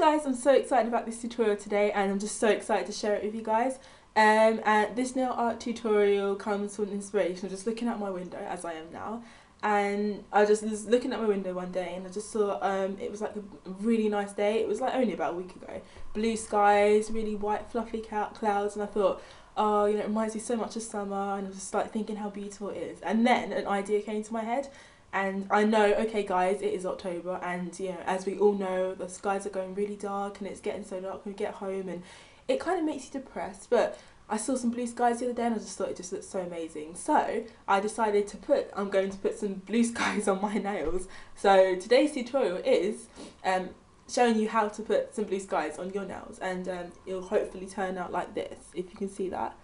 guys, I'm so excited about this tutorial today, and I'm just so excited to share it with you guys. And this nail art tutorial comes from inspiration of just looking out my window, as I am now, and I just was looking at my window one day and I just saw it was like a really nice day. It was like only about a week ago. Blue skies, really white fluffy clouds, and I thought, oh, you know, it reminds me so much of summer, and I was just like thinking how beautiful it is. And then an idea came to my head. And I know, okay guys, it is October, and you know, as we all know, the skies are going really dark and it's getting so dark when we get home, and it kind of makes you depressed. But I saw some blue skies the other day and I just thought it just looked so amazing. So I decided I'm going to put some blue skies on my nails. So today's tutorial is showing you how to put some blue skies on your nails, and it'll hopefully turn out like this, if you can see that.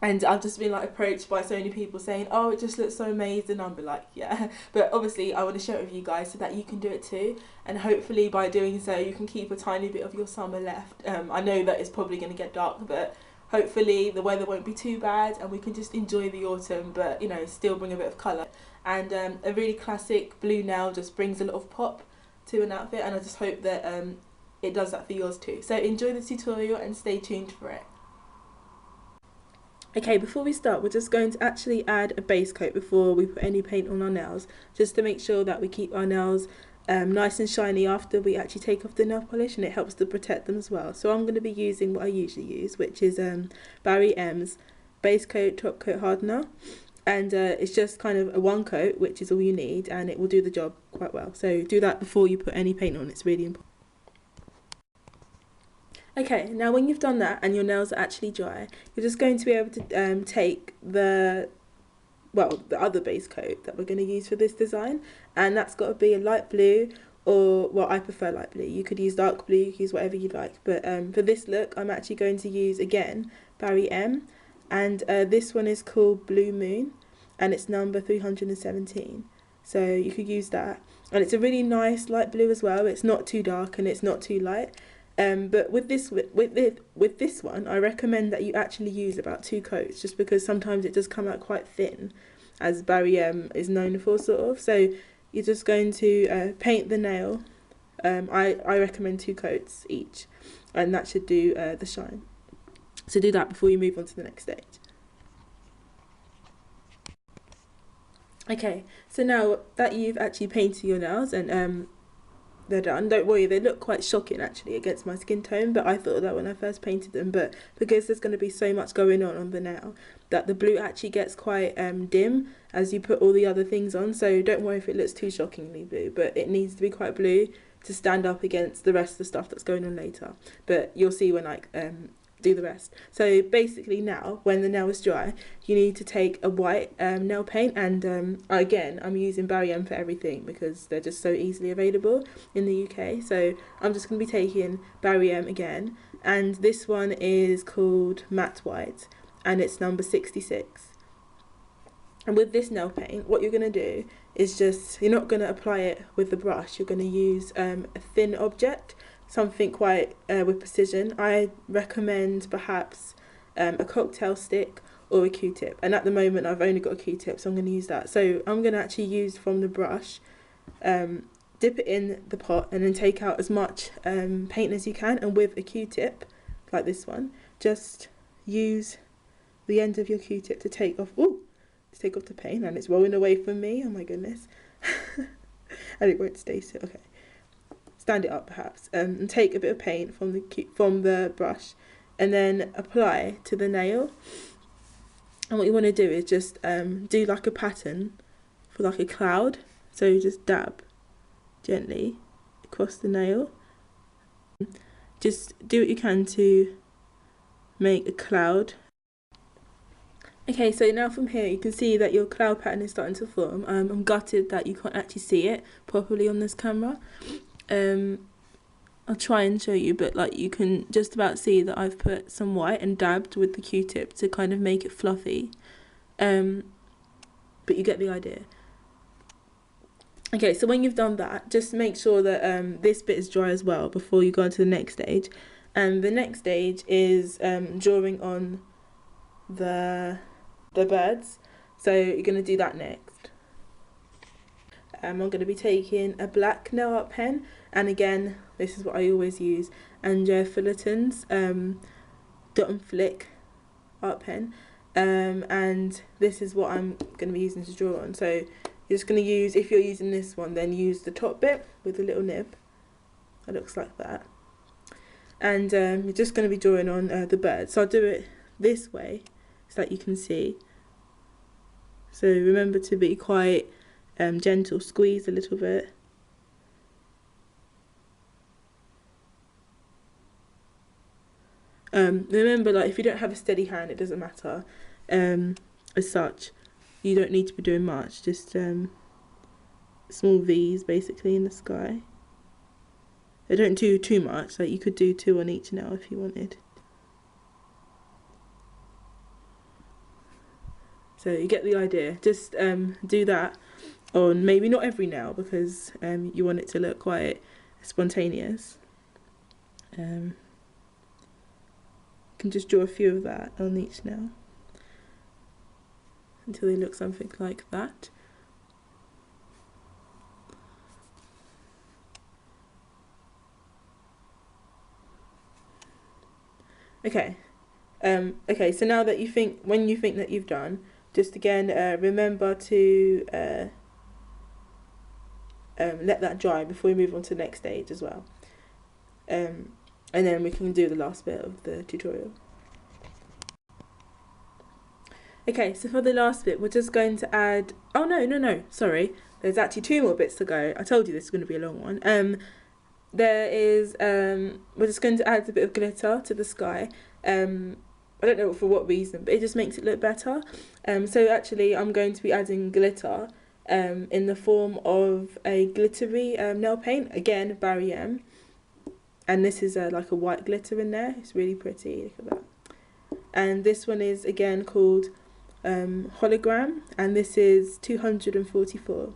And I've just been like approached by so many people saying, oh, it just looks so amazing. I'll be like, yeah. But obviously I want to share it with you guys so that you can do it too. And hopefully by doing so, you can keep a tiny bit of your summer left. I know that it's probably going to get dark, but hopefully the weather won't be too bad and we can just enjoy the autumn, but you know, still bring a bit of colour. And a really classic blue nail just brings a lot of pop to an outfit, and I just hope that it does that for yours too. So enjoy the tutorial and stay tuned for it. Okay, before we start, we're just going to actually add a base coat before we put any paint on our nails, just to make sure that we keep our nails nice and shiny after we actually take off the nail polish, and it helps to protect them as well. So I'm going to be using what I usually use, which is Barry M's base coat top coat hardener, and it's just kind of a one coat, which is all you need, and it will do the job quite well. So do that before you put any paint on, it's really important. Okay, now when you've done that and your nails are actually dry, you're just going to be able to take the other base coat that we're going to use for this design, and that's got to be a light blue, or, well, I prefer light blue. You could use dark blue, you could use whatever you like, but for this look, I'm actually going to use, again, Barry M, and this one is called Blue Moon, and it's number 317, so you could use that. And it's a really nice light blue as well. It's not too dark and it's not too light. But with this one, I recommend that you actually use about 2 coats, just because sometimes it does come out quite thin, as Barry M is known for, sort of. So you're just going to paint the nail. I recommend 2 coats each, and that should do the shine. So do that before you move on to the next stage. Okay, so now that you've actually painted your nails and they're done, don't worry, they look quite shocking actually against my skin tone, but I thought that when I first painted them, but because there's going to be so much going on the nail, that the blue actually gets quite dim as you put all the other things on. So don't worry if it looks too shockingly blue, but it needs to be quite blue to stand up against the rest of the stuff that's going on later. But you'll see when I do the rest. So basically now, when the nail is dry, you need to take a white nail paint, and again, I'm using Barry M for everything because they're just so easily available in the UK. So I'm just going to be taking Barry M again, and this one is called Matte White, and it's number 66. And with this nail paint, what you're going to do is you're not going to apply it with the brush, you're going to use a thin object, something quite with precision. I recommend perhaps a cocktail stick or a Q-tip, and at the moment I've only got a Q-tip, so I'm going to use that. So I'm going to actually use from the brush, dip it in the pot, and then take out as much paint as you can, and with a Q-tip like this one, just use the end of your Q-tip to take off the paint, and it's rolling away from me, oh my goodness. And it won't stay still. Okay, stand it up perhaps, and take a bit of paint from the brush, and then apply to the nail. And what you want to do is just do like a pattern for like a cloud. So you just dab gently across the nail. Just do what you can to make a cloud. Okay, so now from here you can see that your cloud pattern is starting to form. I'm gutted that you can't actually see it properly on this camera. I'll try and show you, but like you can just about see that I've put some white and dabbed with the Q-tip to kind of make it fluffy, but you get the idea. Okay, so when you've done that, just make sure that this bit is dry as well before you go on to the next stage. And the next stage is drawing on the birds, so you're going to do that next. I'm going to be taking a black nail art pen, and again, this is what I always use, Andrea Fullerton's Dot and Flick art pen, and this is what I'm going to be using to draw on. So you're just going to use, if you're using this one, then use the top bit with the little nib. It looks like that. And you're just going to be drawing on the bird. So I'll do it this way so that you can see. So remember to be quite gentle, squeeze a little bit. Remember, like, if you don't have a steady hand, it doesn't matter as such. You don't need to be doing much, just small V's basically in the sky. They don't do too much, like you could do 2 on each nail if you wanted. So you get the idea. Just do that on maybe not every nail, because you want it to look quite spontaneous. You can just draw a few of that on each nail until they look something like that. Okay. Okay, so now that when you think that you've done, just again remember to let that dry before we move on to the next stage as well. And then we can do the last bit of the tutorial. Okay, so for the last bit, we're just going to add, oh no, sorry, there's actually 2 more bits to go. I told you this is going to be a long one. There is, we're just going to add a bit of glitter to the sky. I don't know for what reason, but it just makes it look better. So actually I'm going to be adding glitter in the form of a glittery nail paint, again Barry M. And this is like a white glitter in there. It's really pretty, look at that. And this one is again called Hologram, and this is 244.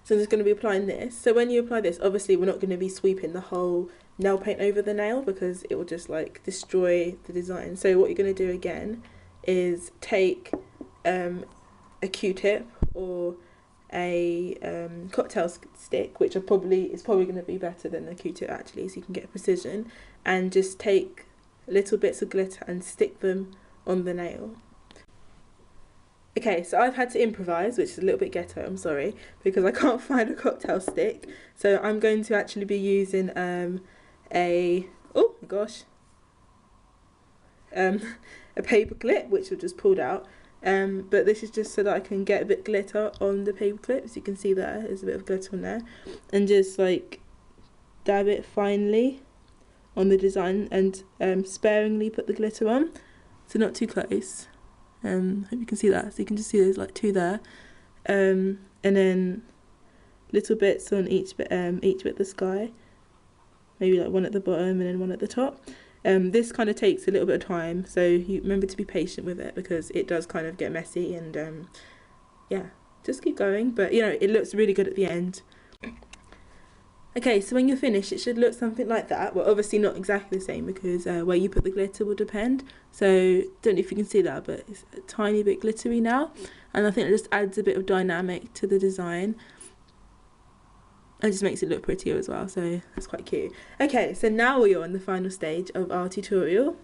So I'm just going to be applying this. So when you apply this, obviously we're not going to be sweeping the whole nail paint over the nail because it will just like destroy the design. So what you're going to do again is take a Q-tip or a cocktail stick, which is probably going to be better than a Q-tip actually, so you can get precision, and just take little bits of glitter and stick them on the nail. Okay, so I've had to improvise, which is a little bit ghetto, I'm sorry, because I can't find a cocktail stick. So I'm going to actually be using a paper clip, which I've just pulled out. But this is just so that I can get a bit of glitter on the paper clip. So you can see there's a bit of glitter on there. And just like dab it finely on the design and sparingly put the glitter on. So not too close. Hope you can see that. So you can just see there's like 2 there, and then little bits on each bit of the sky, maybe like 1 at the bottom and then 1 at the top. This kind of takes a little bit of time, so you remember to be patient with it because it does kind of get messy, and yeah, just keep going. But you know, it looks really good at the end. Okay, so when you're finished, it should look something like that. Well, obviously not exactly the same because where you put the glitter will depend. So, don't know if you can see that, but it's a tiny bit glittery now. And I think it just adds a bit of dynamic to the design. And just makes it look prettier as well, so that's quite cute. Okay, so now we're on the final stage of our tutorial.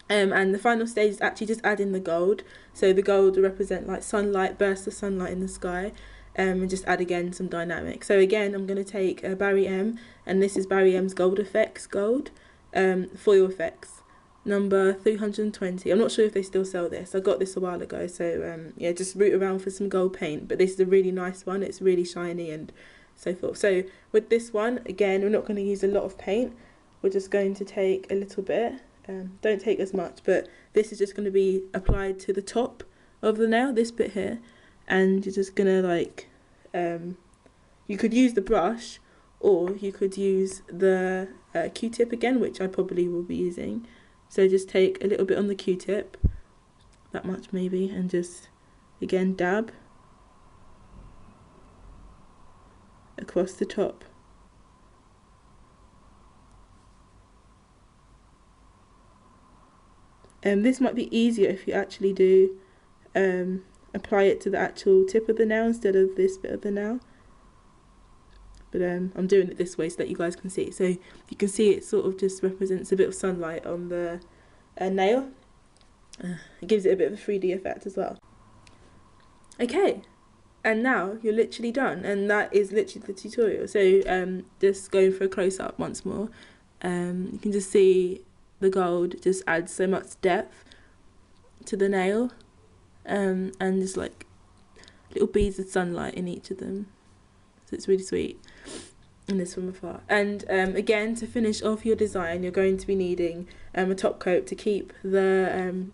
And the final stage is actually just adding the gold. So the gold will represent like sunlight, bursts of sunlight in the sky. And just add again some dynamic. So again, I'm going to take Barry M, and this is Barry M's Gold Effects Gold Foil Effects number 320. I'm not sure if they still sell this. I got this a while ago, so yeah, just root around for some gold paint. But this is a really nice one. It's really shiny and so forth. So with this one, again, we're not going to use a lot of paint. We're just going to take a little bit. Don't take as much, but this is just going to be applied to the top of the nail, this bit here. And you're just gonna like, you could use the brush, or you could use the Q-tip again, which I probably will be using. So just take a little bit on the Q-tip, that much maybe, and just again dab across the top. This might be easier if you actually do apply it to the actual tip of the nail instead of this bit of the nail. But I'm doing it this way so that you guys can see. So you can see it sort of just represents a bit of sunlight on the nail. It gives it a bit of a 3D effect as well. Okay, and now you're literally done, and that is literally the tutorial. So just going for a close-up once more. You can just see the gold just adds so much depth to the nail, and just like little beads of sunlight in each of them. So it's really sweet. And this from afar. And again, to finish off your design, you're going to be needing a top coat to keep the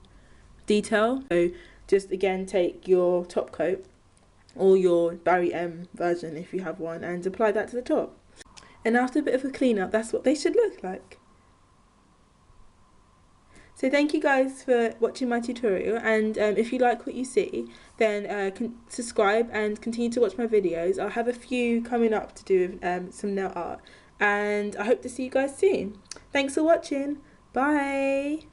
detail. So just again take your top coat or your Barry M version if you have one, and apply that to the top. And after a bit of a clean up, that's what they should look like. So thank you guys for watching my tutorial, and if you like what you see, then subscribe and continue to watch my videos. I'll have a few coming up to do with some nail art, and I hope to see you guys soon. Thanks for watching. Bye.